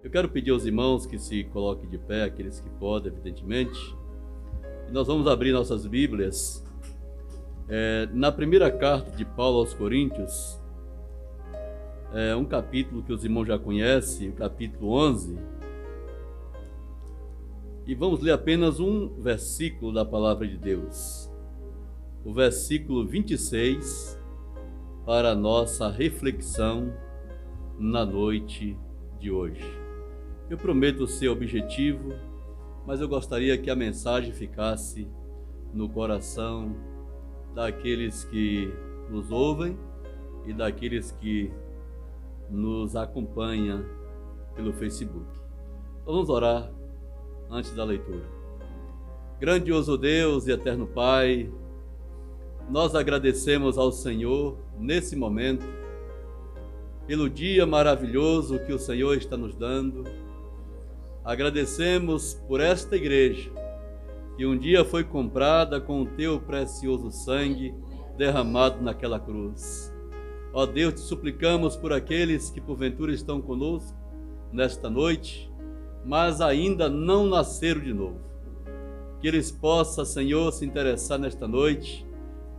Eu quero pedir aos irmãos que se coloquem de pé, aqueles que podem, evidentemente. E nós vamos abrir nossas Bíblias na primeira carta de Paulo aos Coríntios, um capítulo que os irmãos já conhecem, o capítulo 11. E vamos ler apenas um versículo da palavra de Deus, o versículo 26, para a nossa reflexão na noite de hoje. Eu prometo ser objetivo, mas eu gostaria que a mensagem ficasse no coração daqueles que nos ouvem e daqueles que nos acompanham pelo Facebook. Então vamos orar antes da leitura. Grandioso Deus e eterno Pai, nós agradecemos ao Senhor nesse momento pelo dia maravilhoso que o Senhor está nos dando. Agradecemos por esta igreja que um dia foi comprada com o teu precioso sangue derramado naquela cruz. Ó Deus, te suplicamos por aqueles que porventura estão conosco nesta noite, mas ainda não nasceram de novo. Que eles possam, Senhor, se interessar nesta noite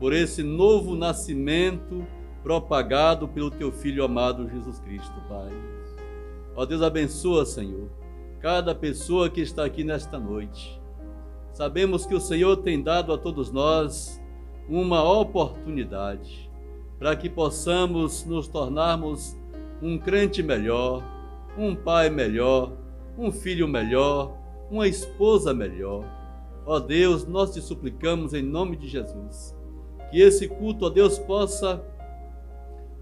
por esse novo nascimento propagado pelo teu Filho amado Jesus Cristo, Pai. Ó Deus, abençoa, Senhor, cada pessoa que está aqui nesta noite. Sabemos que o Senhor tem dado a todos nós uma oportunidade para que possamos nos tornarmos um crente melhor, um pai melhor, um filho melhor, uma esposa melhor. Ó Deus, nós te suplicamos em nome de Jesus, que esse culto, ó Deus, possa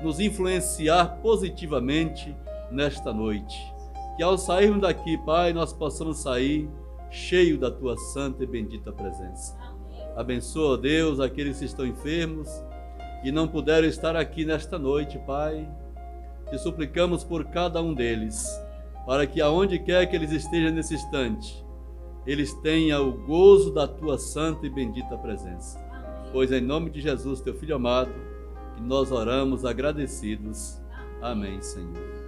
nos influenciar positivamente nesta noite. Que ao sairmos daqui, Pai, nós possamos sair cheio da Tua santa e bendita presença. Abençoa, ó Deus, aqueles que estão enfermos e não puderam estar aqui nesta noite, Pai. Te suplicamos por cada um deles, para que aonde quer que eles estejam nesse instante, eles tenham o gozo da Tua santa e bendita presença. Pois em nome de Jesus, Teu Filho amado, que nós oramos agradecidos. Amém, Senhor.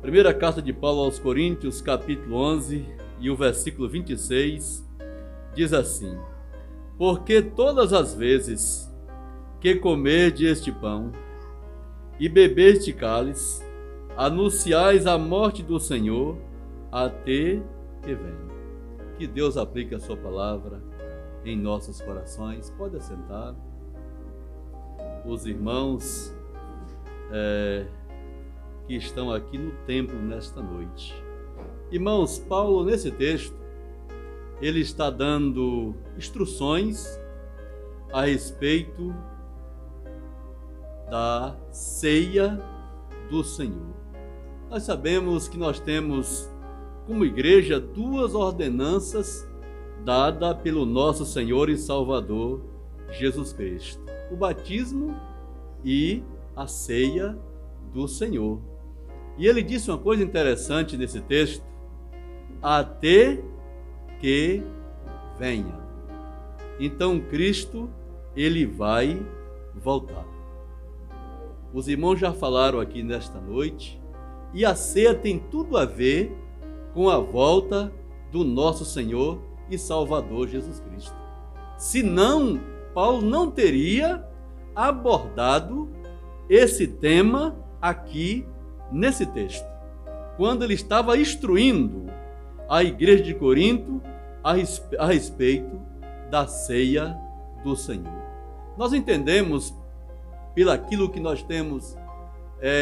Primeira carta de Paulo aos Coríntios, capítulo 11, e o versículo 26, diz assim: Porque todas as vezes que comerdes este pão e beberdes este cálice, anunciais a morte do Senhor até que venha. Que Deus aplique a sua palavra em nossos corações. Pode assentar. Os irmãos que estão aqui no templo nesta noite. Irmãos, Paulo, nesse texto, ele está dando instruções a respeito da ceia do Senhor. Nós sabemos que nós temos, como igreja, duas ordenanças dadas pelo nosso Senhor e Salvador Jesus Cristo: o batismo e a ceia do Senhor. E ele disse uma coisa interessante nesse texto: até que venha. Então Cristo, ele vai voltar. Os irmãos já falaram aqui nesta noite, e a ceia tem tudo a ver com a volta do nosso Senhor e Salvador Jesus Cristo. Senão, Paulo não teria abordado esse tema aqui nesse texto, quando ele estava instruindo a igreja de Corinto a respeito da ceia do Senhor. Nós entendemos, pelo aquilo que nós temos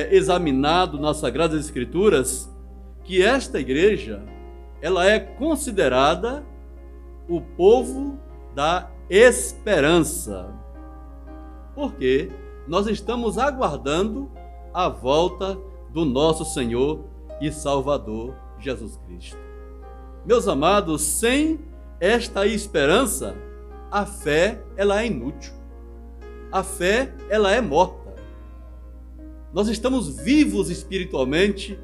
examinado nas Sagradas Escrituras, que esta igreja, ela é considerada o povo da esperança, porque nós estamos aguardando a volta do nosso Senhor e Salvador Jesus Cristo. Meus amados, sem esta esperança, a fé, ela é inútil. A fé, ela é morta. Nós estamos vivos espiritualmente,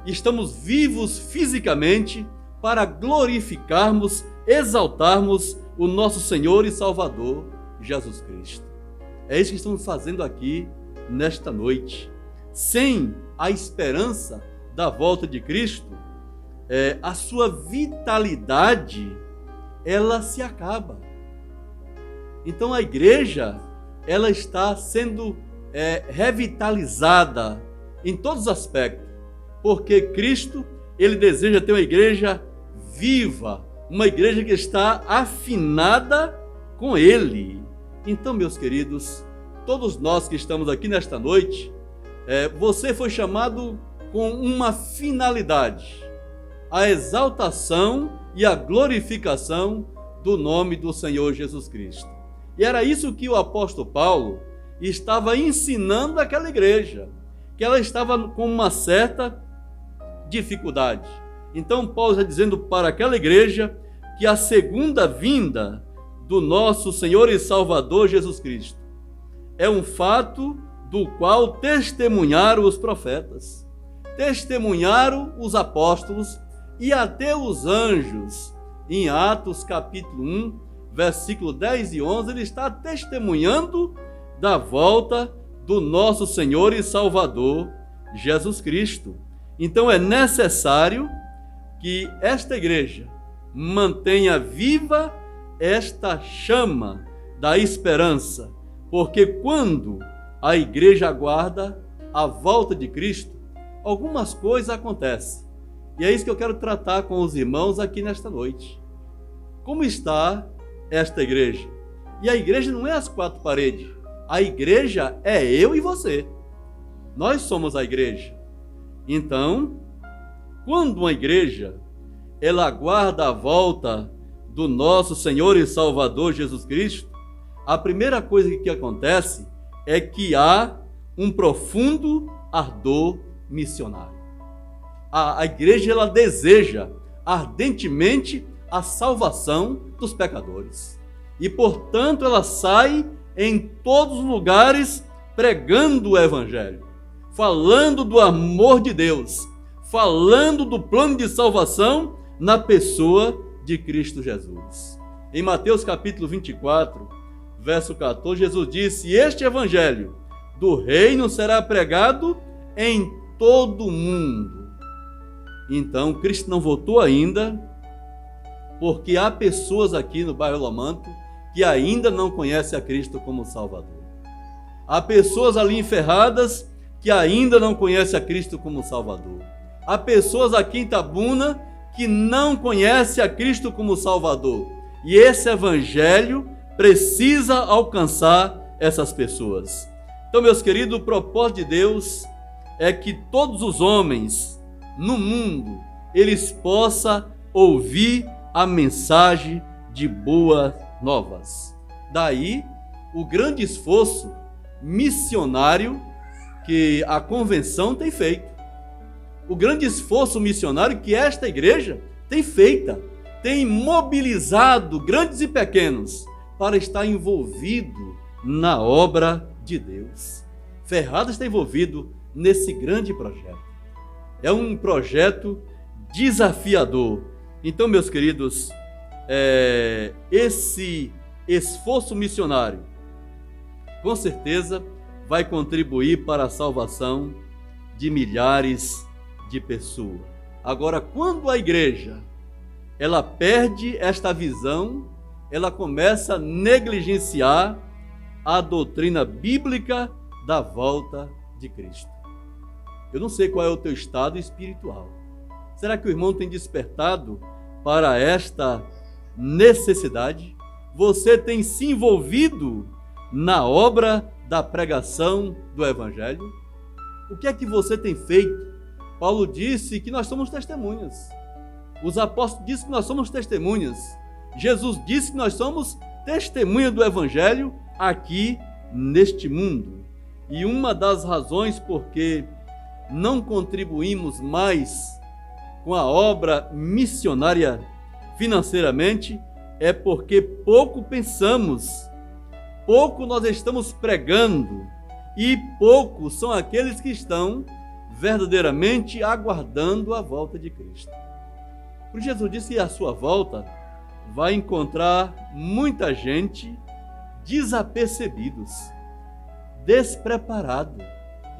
estamos vivos fisicamente para glorificarmos, exaltarmos o nosso Senhor e Salvador Jesus Cristo. É isso que estamos fazendo aqui nesta noite. Sem a esperança da volta de Cristo, a sua vitalidade, ela se acaba. Então a igreja, ela está sendo revitalizada em todos os aspectos, porque Cristo, ele deseja ter uma igreja viva, uma igreja que está afinada com ele. Então, meus queridos, todos nós que estamos aqui nesta noite, você foi chamado com uma finalidade: a exaltação e a glorificação do nome do Senhor Jesus Cristo. E era isso que o apóstolo Paulo estava ensinando àquela igreja, que ela estava com uma certa dificuldade. Então Paulo está dizendo para aquela igreja que a segunda vinda do nosso Senhor e Salvador Jesus Cristo é um fato do qual testemunharam os profetas, testemunharam os apóstolos e até os anjos. Em Atos capítulo 1, versículo 10 e 11, ele está testemunhando da volta do nosso Senhor e Salvador Jesus Cristo. Então é necessário que esta igreja mantenha viva esta chama da esperança, porque quando a igreja aguarda a volta de Cristo, algumas coisas acontecem. E é isso que eu quero tratar com os irmãos aqui nesta noite. Como está esta igreja? E a igreja não é as quatro paredes. A igreja é eu e você. Nós somos a igreja. Então, quando uma igreja ela aguarda a volta do nosso Senhor e Salvador Jesus Cristo, a primeira coisa que acontece é que há um profundo ardor missionário. A igreja ela deseja ardentemente a salvação dos pecadores. E, portanto, ela sai em todos os lugares pregando o Evangelho, falando do amor de Deus, falando do plano de salvação na pessoa de Cristo Jesus. Em Mateus capítulo 24, verso 14, Jesus disse: este Evangelho do reino será pregado em todo o mundo. Então, Cristo não voltou ainda, porque há pessoas aqui no bairro Lomanto que ainda não conhecem a Cristo como Salvador. Há pessoas ali enferradas que ainda não conhecem a Cristo como Salvador. Há pessoas aqui em Itabuna que não conhecem a Cristo como Salvador. E esse Evangelho precisa alcançar essas pessoas. Então, meus queridos, o propósito de Deus é que todos os homens no mundo, eles possam ouvir a mensagem de boas novas. Daí, o grande esforço missionário que a convenção tem feito. O grande esforço missionário que esta igreja tem feito. Tem mobilizado grandes e pequenos para estar envolvido na obra de Deus. Ferrada está envolvido nesse grande projeto. É um projeto desafiador. Então, meus queridos, esse esforço missionário, com certeza, vai contribuir para a salvação de milhares de pessoas. Agora, quando a igreja ela perde esta visão, ela começa a negligenciar a doutrina bíblica da volta de Cristo. Eu não sei qual é o teu estado espiritual. Será que o irmão tem despertado para esta necessidade? Você tem se envolvido na obra da pregação do Evangelho? O que é que você tem feito? Paulo disse que nós somos testemunhas. Os apóstolos disseram que nós somos testemunhas. Jesus disse que nós somos testemunhas do Evangelho aqui neste mundo. E uma das razões porque não contribuímos mais com a obra missionária financeiramente é porque pouco pensamos, pouco nós estamos pregando e poucos são aqueles que estão verdadeiramente aguardando a volta de Cristo. Por Jesus disse que a sua volta vai encontrar muita gente desapercebidos, despreparado.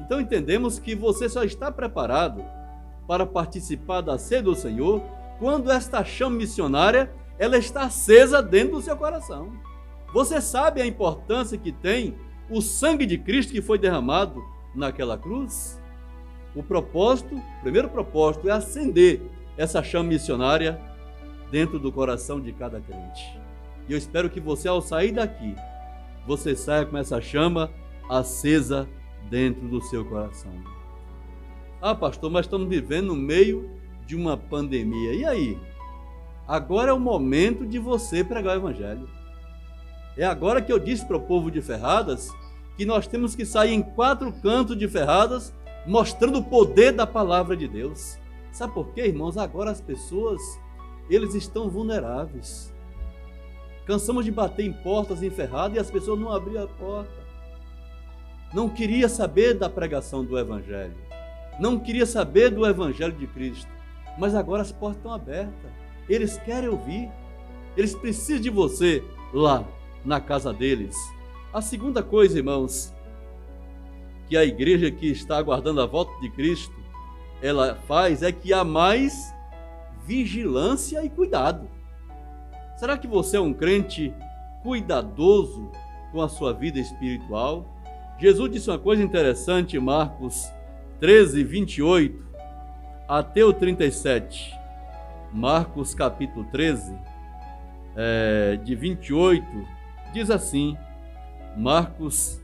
Então entendemos que você só está preparado para participar da ceia do Senhor quando esta chama missionária ela está acesa dentro do seu coração. Você sabe a importância que tem o sangue de Cristo que foi derramado naquela cruz? O primeiro propósito é acender essa chama missionária dentro do coração de cada crente. E eu espero que você, ao sair daqui, você saia com essa chama acesa dentro do seu coração. Ah, pastor, mas estamos vivendo no meio de uma pandemia. E aí? Agora é o momento de você pregar o Evangelho. É agora que eu disse para o povo de Ferradas que nós temos que sair em 4 cantos de Ferradas mostrando o poder da palavra de Deus. Sabe por quê, irmãos? Agora as pessoas, eles estão vulneráveis. Cansamos de bater em portas em Ferradas e as pessoas não abriam a porta. Não queria saber da pregação do Evangelho. Não queria saber do Evangelho de Cristo. Mas agora as portas estão abertas. Eles querem ouvir. Eles precisam de você lá na casa deles. A segunda coisa, irmãos, que a igreja que está aguardando a volta de Cristo, ela faz é que há mais vigilância e cuidado. Será que você é um crente cuidadoso com a sua vida espiritual? Jesus disse uma coisa interessante em Marcos 13, 28 até o 37. Marcos capítulo 13, de 28, diz assim, Marcos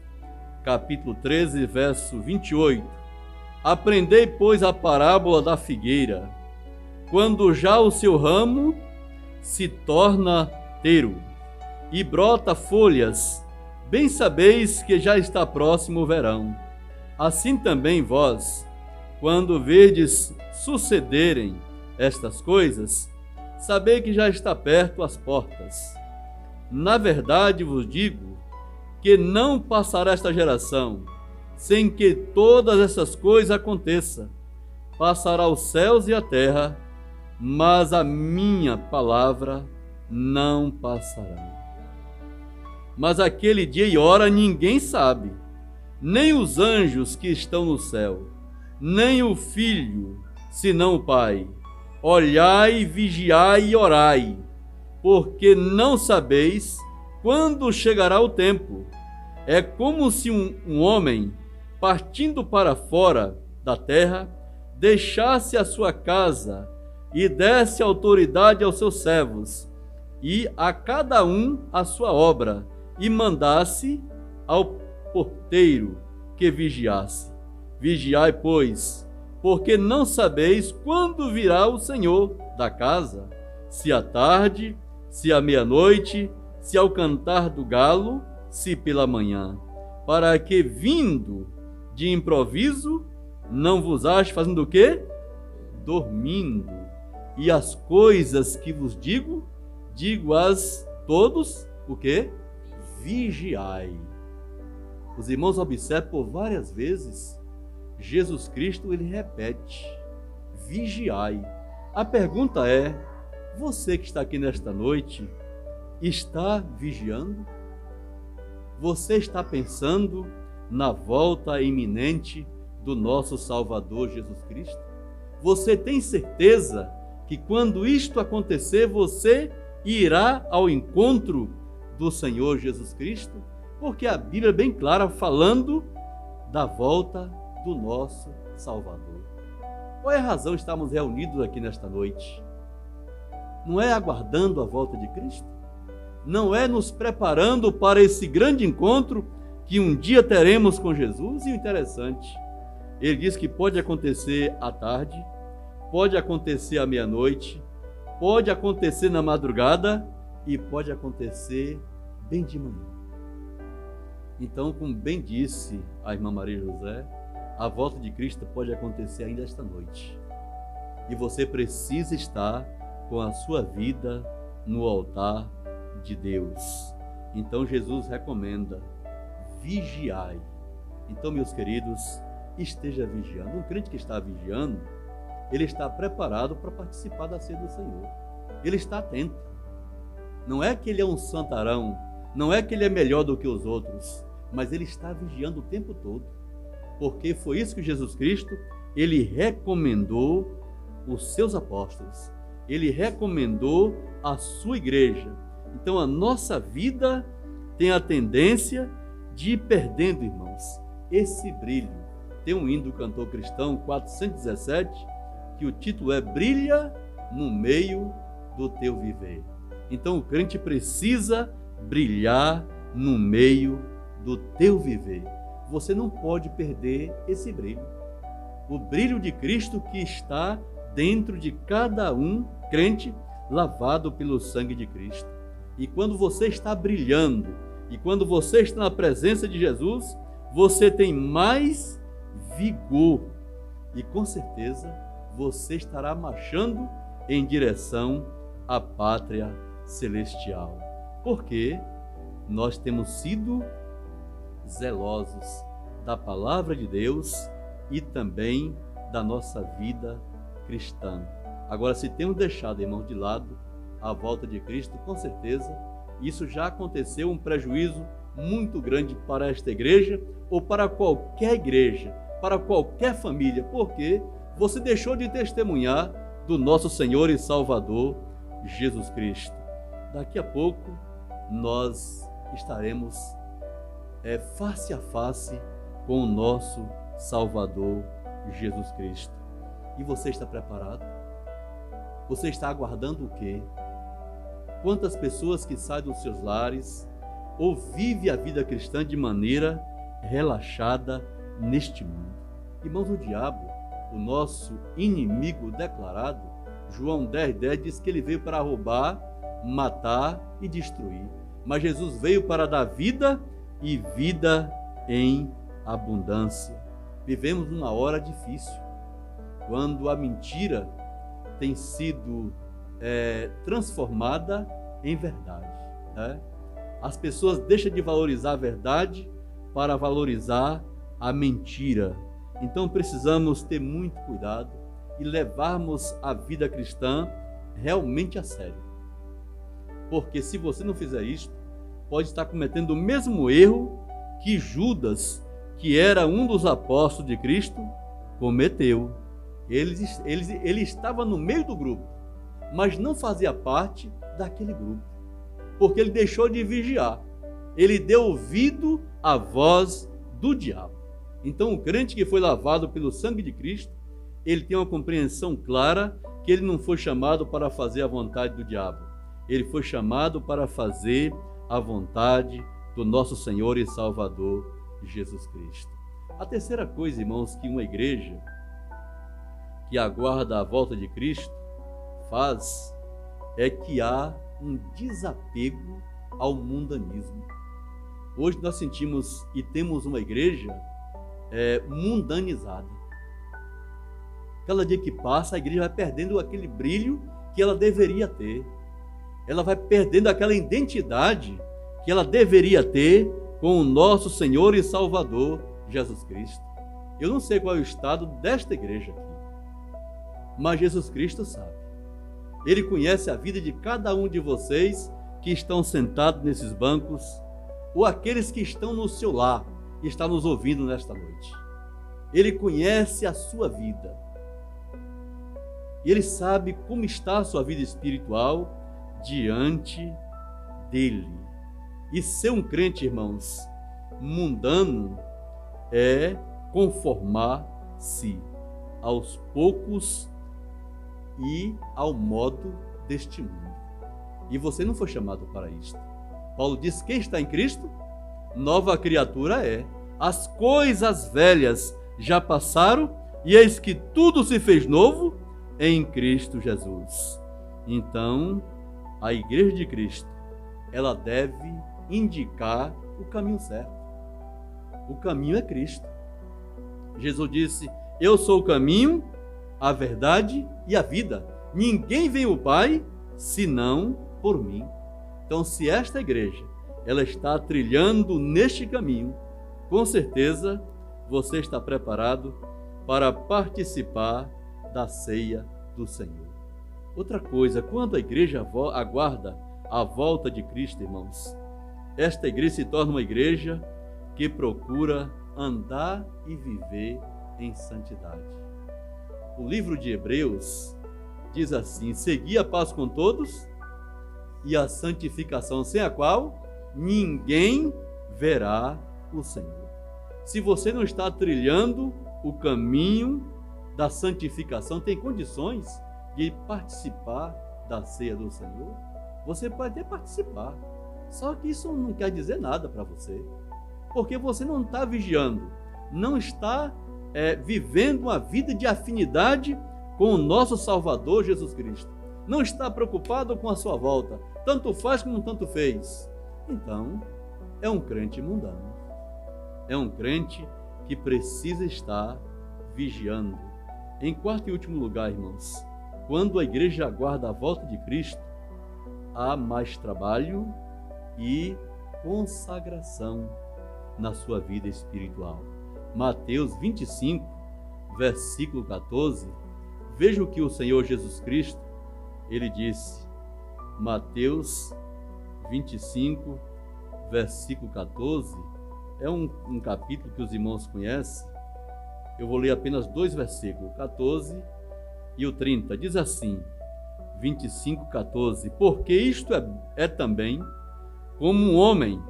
capítulo 13, verso 28. Aprendei, pois, a parábola da figueira. Quando já o seu ramo se torna teiro e brota folhas, bem sabeis que já está próximo o verão. Assim também vós, quando verdes sucederem estas coisas, sabei que já está perto as portas. Na verdade vos digo que não passará esta geração sem que todas essas coisas aconteçam. Passará os céus e a terra, mas a minha palavra não passará. Mas aquele dia e hora ninguém sabe, nem os anjos que estão no céu, nem o Filho, senão o Pai. Olhai, vigiai e orai, porque não sabeis quando chegará o tempo. É como se um homem, partindo para fora da terra, deixasse a sua casa e desse autoridade aos seus servos, e a cada um a sua obra, e mandasse ao porteiro que vigiasse. Vigiai, pois, porque não sabeis quando virá o Senhor da casa, se à tarde, se à meia-noite, se ao cantar do galo, se pela manhã, para que, vindo de improviso, não vos ache fazendo o quê? Dormindo. E as coisas que vos digo, digo-as todos, o quê? Vigiai. Os irmãos observam por várias vezes, Jesus Cristo, ele repete, vigiai. A pergunta é, você que está aqui nesta noite, está vigiando? Você está pensando na volta iminente do nosso Salvador Jesus Cristo? Você tem certeza que quando isto acontecer, você irá ao encontro do Senhor Jesus Cristo? Porque a Bíblia é bem clara falando da volta do nosso Salvador. Qual é a razão de estarmos reunidos aqui nesta noite? Não é aguardando a volta de Cristo? Não é nos preparando para esse grande encontro que um dia teremos com Jesus? E o interessante, ele diz que pode acontecer à tarde, pode acontecer à meia-noite, pode acontecer na madrugada e pode acontecer bem de manhã. Então, como bem disse a irmã Maria José, a volta de Cristo pode acontecer ainda esta noite. E você precisa estar com a sua vida no altar de Deus. Então Jesus recomenda, vigiai. Então, meus queridos, esteja vigiando. Um crente que está vigiando, ele está preparado para participar da ceia do Senhor. Ele está atento. Não é que ele é um santarão, não é que ele é melhor do que os outros, mas ele está vigiando o tempo todo. Porque foi isso que Jesus Cristo ele recomendou os seus apóstolos, ele recomendou a sua igreja. Então a nossa vida tem a tendência de ir perdendo, irmãos, esse brilho. Tem um hino do cantor cristão 417, que o título é Brilha no meio do teu viver. Então o crente precisa brilhar no meio do teu viver. Você não pode perder esse brilho. O brilho de Cristo que está dentro de cada um crente lavado pelo sangue de Cristo. E quando você está brilhando, e quando você está na presença de Jesus, você tem mais vigor. E com certeza você estará marchando em direção à pátria celestial. Porque nós temos sido zelosos da palavra de Deus e também da nossa vida cristã. Agora, se temos deixado, irmãos, de lado a volta de Cristo, com certeza isso já aconteceu, um prejuízo muito grande para esta igreja ou para qualquer igreja, para qualquer família, porque você deixou de testemunhar do nosso Senhor e Salvador Jesus Cristo. Daqui a pouco nós estaremos face a face com o nosso Salvador Jesus Cristo. E você está preparado? Você está aguardando o quê? Quantas pessoas que saem dos seus lares ou vivem a vida cristã de maneira relaxada neste mundo? Irmãos, o diabo, o nosso inimigo declarado, João 10,10 diz que ele veio para roubar, matar e destruir. Mas Jesus veio para dar vida e vida em abundância. Vivemos numa hora difícil, quando a mentira tem sido transformada em verdade, né? As pessoas deixam de valorizar a verdade para valorizar a mentira. Então precisamos ter muito cuidado e levarmos a vida cristã realmente a sério. Porque se você não fizer isto, pode estar cometendo o mesmo erro que Judas, que era um dos apóstolos de Cristo, cometeu. Ele estava no meio do grupo, mas não fazia parte daquele grupo, porque ele deixou de vigiar. Ele deu ouvido à voz do diabo. Então o crente que foi lavado pelo sangue de Cristo, ele tem uma compreensão clara que ele não foi chamado para fazer a vontade do diabo. Ele foi chamado para fazer a vontade do nosso Senhor e Salvador Jesus Cristo. A terceira coisa, irmãos, que uma igreja que aguarda a volta de Cristo faz é que há um desapego ao mundanismo. Hoje nós sentimos e temos uma igreja mundanizada. Cada dia que passa, a igreja vai perdendo aquele brilho que ela deveria ter. Ela vai perdendo aquela identidade que ela deveria ter com o nosso Senhor e Salvador Jesus Cristo. Eu não sei qual é o estado desta igreja aqui, mas Jesus Cristo sabe. Ele conhece a vida de cada um de vocês que estão sentados nesses bancos ou aqueles que estão no seu lar e estão nos ouvindo nesta noite. Ele conhece a sua vida. E Ele sabe como está a sua vida espiritual diante dele. E ser um crente, irmãos, mundano é conformar-se aos poucos e ao modo deste mundo. E você não foi chamado para isto. Paulo diz: quem está em Cristo, nova criatura é. As coisas velhas já passaram e eis que tudo se fez novo em Cristo Jesus. Então, a igreja de Cristo, ela deve indicar o caminho certo. O caminho é Cristo. Jesus disse: eu sou o caminho, a verdade e a vida. Ninguém vem ao Pai senão por mim. Então, se esta igreja ela está trilhando neste caminho, com certeza você está preparado para participar da ceia do Senhor. Outra coisa, quando a igreja aguarda a volta de Cristo, irmãos, esta igreja se torna uma igreja que procura andar e viver em santidade. o livro de Hebreus diz assim: segui a paz com todos e a santificação, sem a qual ninguém verá o Senhor. Se você não está trilhando o caminho da santificação, tem condições de participar da ceia do Senhor? Você pode até participar, só que isso não quer dizer nada para você, porque você não está vigiando, não está vivendo uma vida de afinidade com o nosso Salvador Jesus Cristo, não está preocupado com a sua volta, tanto faz como tanto fez. Então, é um crente mundano, é um crente que precisa estar vigiando. Em quarto e último lugar, irmãos, quando a igreja aguarda a volta de Cristo, há mais trabalho e consagração na sua vida espiritual. Mateus 25, versículo 14, veja o que o Senhor Jesus Cristo, ele disse. Mateus 25, versículo 14, é um capítulo que os irmãos conhecem. Eu vou ler apenas 2 versículos, 14 e o 30. Diz assim, 25, 14: porque isto é também como um homem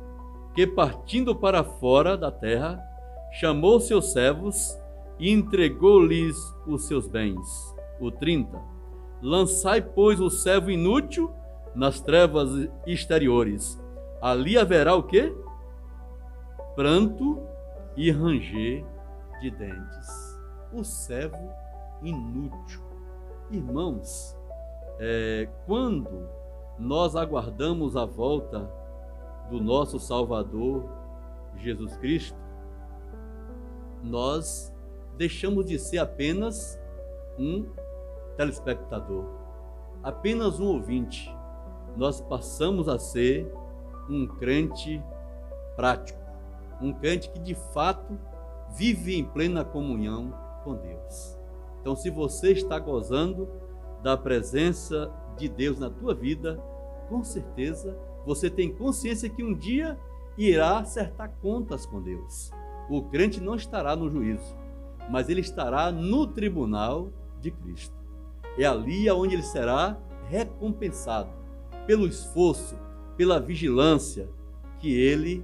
que, partindo para fora da terra, chamou seus servos e entregou-lhes os seus bens. O 30: lançai, pois, o servo inútil nas trevas exteriores. Ali haverá o quê? Pranto e ranger de dentes. O servo inútil. Irmãos, quando nós aguardamos a volta do nosso Salvador Jesus Cristo, nós deixamos de ser apenas um telespectador, apenas um ouvinte. Nós passamos a ser um crente prático, um crente que de fato vive em plena comunhão com Deus. Então, se você está gozando da presença de Deus na tua vida, com certeza você tem consciência que um dia irá acertar contas com Deus. O crente não estará no juízo, mas ele estará no tribunal de Cristo. É ali onde ele será recompensado pelo esforço, pela vigilância que ele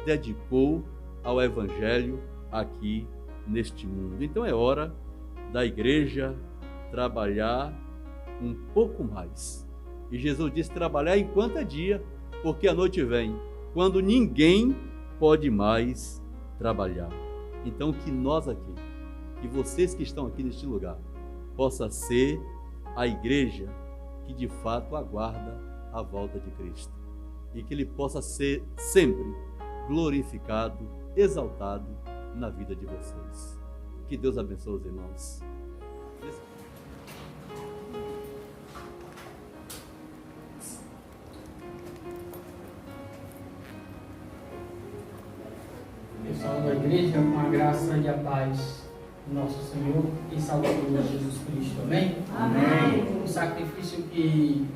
dedicou ao Evangelho aqui neste mundo. Então é hora da igreja trabalhar um pouco mais. E Jesus disse: trabalhar enquanto é dia, porque a noite vem, quando ninguém pode mais trabalhar. Então que nós aqui, que vocês que estão aqui neste lugar, possa ser a igreja que de fato aguarda a volta de Cristo. E que Ele possa ser sempre glorificado, exaltado na vida de vocês. Que Deus abençoe os irmãos. Pessoal da igreja, com a graça e a paz do nosso Senhor e Salvador Jesus Cristo. Amém? Amém. O sacrifício que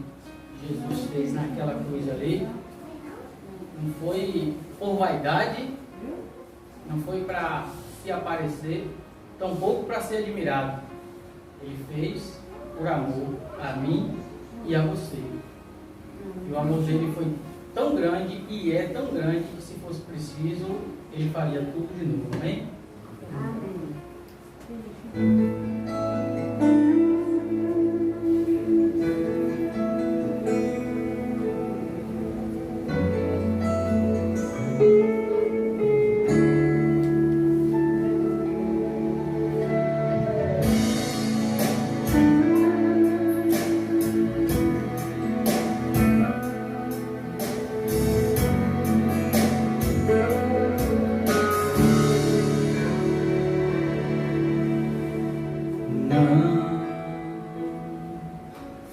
Jesus fez naquela cruz ali não foi por vaidade, não foi para se aparecer, tampouco para ser admirado. Ele fez por amor a mim e a você. E o amor dele foi tão grande e é tão grande que, se fosse preciso, ele faria tudo de novo. Amém? Amém.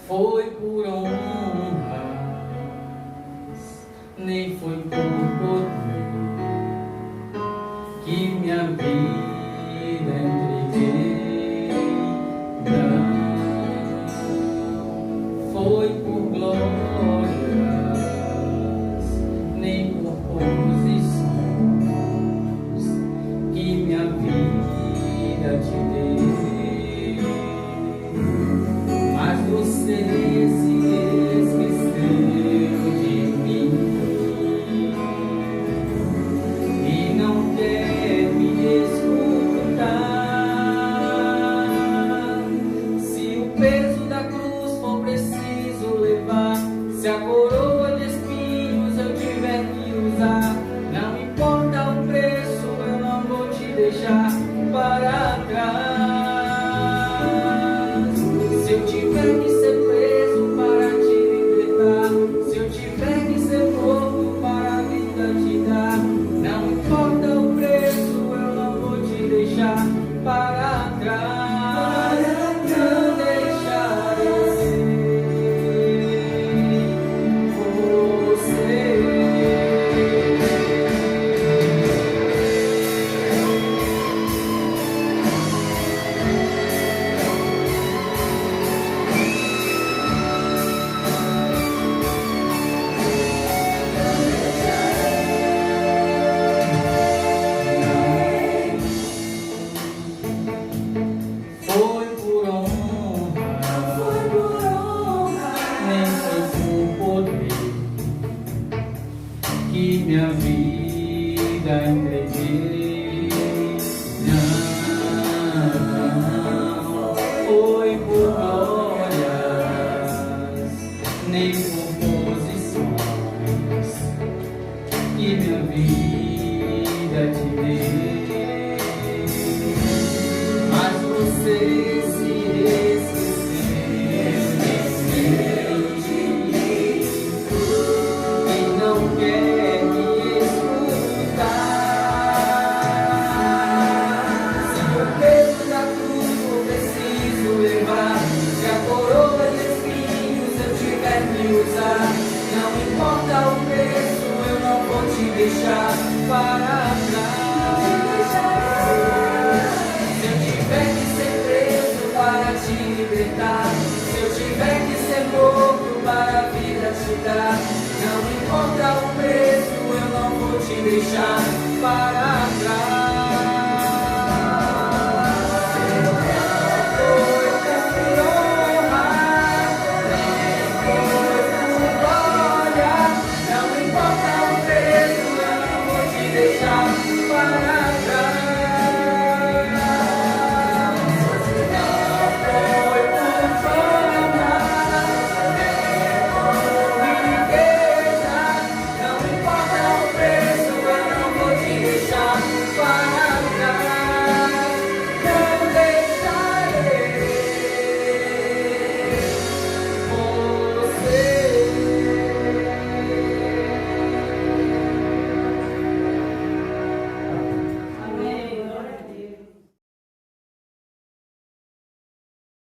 Foi por honra, nem foi por poder, que minha vida entreguei. Não foi por glórias, nem por posições, que minha vida te dei. você se esqueceu de mim e não quer me escutar. Se o peso da cruz for preciso levar, se a coroa de espinhos eu tiver que usar, não importa o preço, eu não vou te deixar para trás. Se eu tiver que ser preso para te libertar, se eu tiver que ser morto para a vida te dar, não importa o preço, eu não vou te deixar para trás.